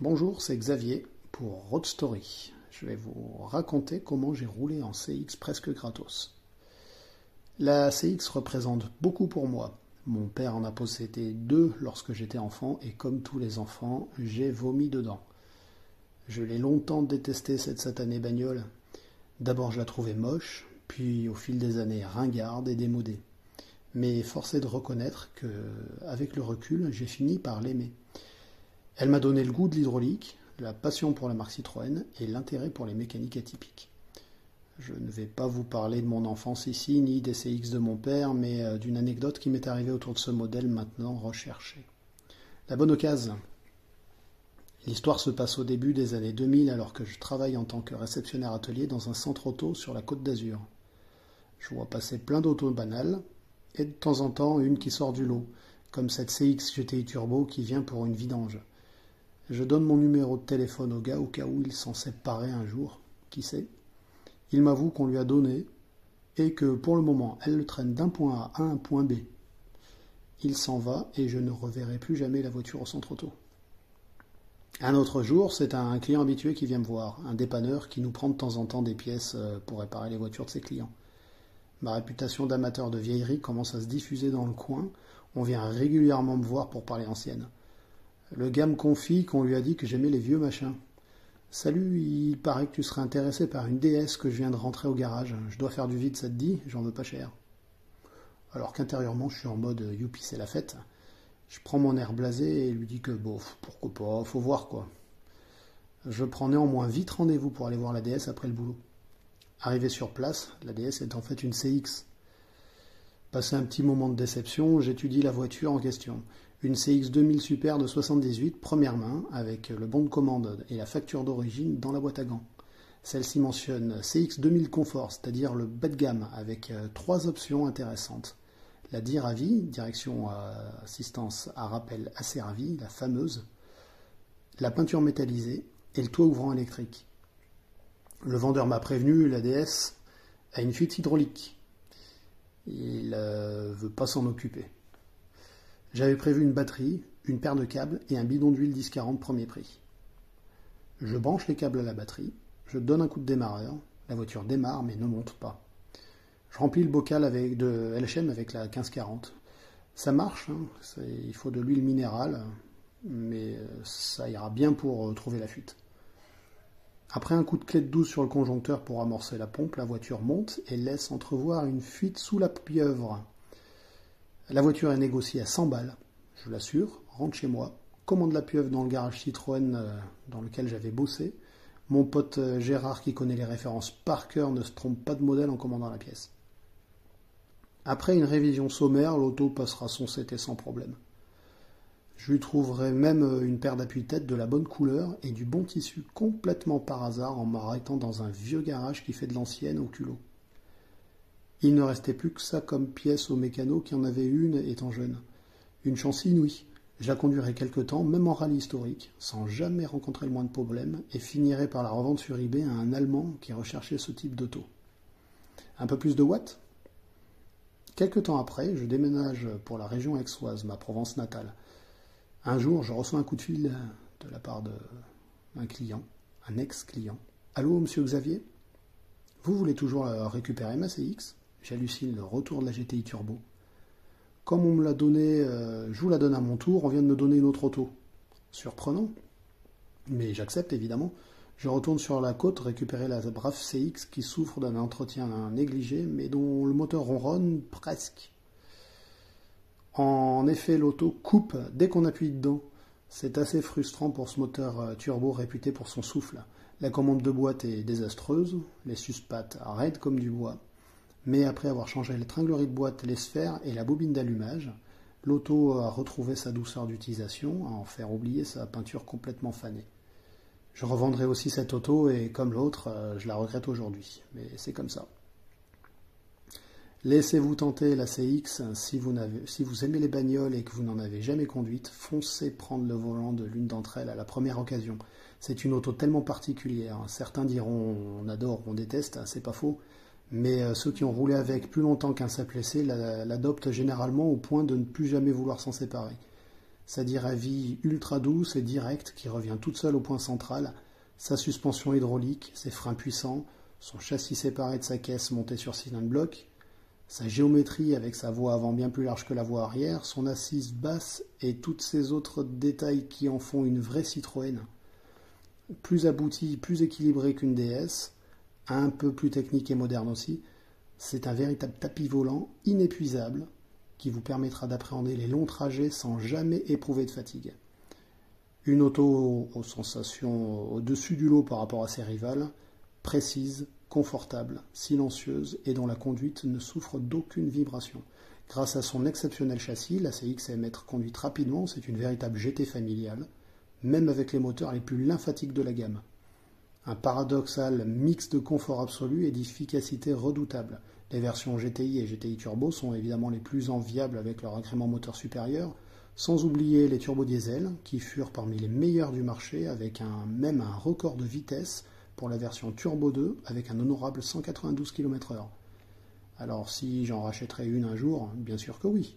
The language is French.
Bonjour, c'est Xavier pour Road Story. Je vais vous raconter comment j'ai roulé en CX presque gratos. La CX représente beaucoup pour moi. Mon père en a possédé deux lorsque j'étais enfant et comme tous les enfants, j'ai vomi dedans. Je l'ai longtemps détesté cette satanée bagnole. D'abord je la trouvais moche, puis au fil des années ringarde et démodée. Mais force est de reconnaître que, avec le recul, j'ai fini par l'aimer. Elle m'a donné le goût de l'hydraulique, la passion pour la marque Citroën et l'intérêt pour les mécaniques atypiques. Je ne vais pas vous parler de mon enfance ici, ni des CX de mon père, mais d'une anecdote qui m'est arrivée autour de ce modèle maintenant recherché. La bonne occasion. L'histoire se passe au début des années 2000 alors que je travaille en tant que réceptionnaire atelier dans un centre auto sur la Côte d'Azur. Je vois passer plein d'autos banales et de temps en temps une qui sort du lot, comme cette CX GTI Turbo qui vient pour une vidange. Je donne mon numéro de téléphone au gars au cas où il s'en séparait un jour, qui sait. Il m'avoue qu'on lui a donné et que pour le moment elle le traîne d'un point A à un point B. Il s'en va et je ne reverrai plus jamais la voiture au centre auto. Un autre jour, c'est un client habitué qui vient me voir, un dépanneur qui nous prend de temps en temps des pièces pour réparer les voitures de ses clients. Ma réputation d'amateur de vieillerie commence à se diffuser dans le coin, on vient régulièrement me voir pour parler ancienne. Le gars me confie qu'on lui a dit que j'aimais les vieux machins. Salut, il paraît que tu serais intéressé par une DS que je viens de rentrer au garage. Je dois faire du vide, ça te dit? J'en veux pas cher. Alors qu'intérieurement, je suis en mode youpi, c'est la fête. Je prends mon air blasé et lui dis que bof, pourquoi pas, faut voir quoi. Je prends néanmoins vite rendez-vous pour aller voir la DS après le boulot. Arrivé sur place, la DS est en fait une CX. Passé un petit moment de déception, j'étudie la voiture en question. Une CX 2000 Super de 78, première main, avec le bon de commande et la facture d'origine dans la boîte à gants. Celle-ci mentionne CX 2000 Confort, c'est-à-dire le bas de gamme, avec trois options intéressantes. La DIRAVI, direction assistance à rappel assez ravi, la fameuse, la peinture métallisée et le toit ouvrant électrique. Le vendeur m'a prévenu, la DS a une fuite hydraulique. Il veut pas s'en occuper. J'avais prévu une batterie, une paire de câbles et un bidon d'huile 1040 premier prix. Je branche les câbles à la batterie, je donne un coup de démarreur, la voiture démarre mais ne monte pas. Je remplis le bocal avec de LHM avec la 1540. Ça marche, hein, il faut de l'huile minérale, mais ça ira bien pour trouver la fuite. Après un coup de clé de 12 sur le conjoncteur pour amorcer la pompe, la voiture monte et laisse entrevoir une fuite sous la pieuvre. La voiture est négociée à 100 balles, je l'assure, rentre chez moi, commande la pieuvre dans le garage Citroën dans lequel j'avais bossé. Mon pote Gérard, qui connaît les références par cœur, ne se trompe pas de modèle en commandant la pièce. Après une révision sommaire, l'auto passera son CT sans problème. Je lui trouverai même une paire d'appuis-tête de la bonne couleur et du bon tissu complètement par hasard en m'arrêtant dans un vieux garage qui fait de l'ancienne au culot. Il ne restait plus que ça comme pièce au mécano qui en avait une étant jeune. Une chance inouïe. Je la conduirai quelque temps, même en rallye historique, sans jamais rencontrer le moins de problèmes, et finirai par la revendre sur eBay à un Allemand qui recherchait ce type d'auto. Un peu plus de watts? Quelque temps après, je déménage pour la région aixoise, ma Provence natale. Un jour, je reçois un coup de fil de la part d'un client, un ex-client. Allô, monsieur Xavier? Vous voulez toujours récupérer ma CX? J'hallucine, le retour de la GTI Turbo. Comme on me l'a donné, je vous la donne à mon tour, on vient de me donner une autre auto. Surprenant. Mais j'accepte évidemment. Je retourne sur la côte récupérer la brave CX qui souffre d'un entretien négligé, mais dont le moteur ronronne presque. En effet, l'auto coupe dès qu'on appuie dedans. C'est assez frustrant pour ce moteur turbo réputé pour son souffle. La commande de boîte est désastreuse, les suspattes raides comme du bois. Mais après avoir changé les tringleries de boîte, les sphères et la bobine d'allumage, l'auto a retrouvé sa douceur d'utilisation, à en faire oublier sa peinture complètement fanée. Je revendrai aussi cette auto et comme l'autre, je la regrette aujourd'hui. Mais c'est comme ça. Laissez-vous tenter la CX, si vous aimez les bagnoles et que vous n'en avez jamais conduite, foncez prendre le volant de l'une d'entre elles à la première occasion. C'est une auto tellement particulière. Certains diront on adore, on déteste, c'est pas faux. Mais ceux qui ont roulé avec plus longtemps qu'un simple essai l'adoptent généralement au point de ne plus jamais vouloir s'en séparer. sa vie ultra douce et directe qui revient toute seule au point central, sa suspension hydraulique, ses freins puissants, son châssis séparé de sa caisse montée sur cylindre bloc, sa géométrie avec sa voie avant bien plus large que la voie arrière, son assise basse et tous ces autres détails qui en font une vraie Citroën. Plus aboutie, plus équilibrée qu'une DS, un peu plus technique et moderne aussi, c'est un véritable tapis volant inépuisable qui vous permettra d'appréhender les longs trajets sans jamais éprouver de fatigue. Une auto aux sensations au-dessus du lot par rapport à ses rivales, précise, confortable, silencieuse et dont la conduite ne souffre d'aucune vibration. Grâce à son exceptionnel châssis, la CX aime être conduite rapidement, c'est une véritable GT familiale, même avec les moteurs les plus lymphatiques de la gamme. Un paradoxal mix de confort absolu et d'efficacité redoutable. Les versions GTI et GTI Turbo sont évidemment les plus enviables avec leur agrément moteur supérieur, sans oublier les turbodiesels qui furent parmi les meilleurs du marché avec même un record de vitesse pour la version Turbo 2 avec un honorable 192 km/h. Alors si j'en rachèterais une un jour, bien sûr que oui.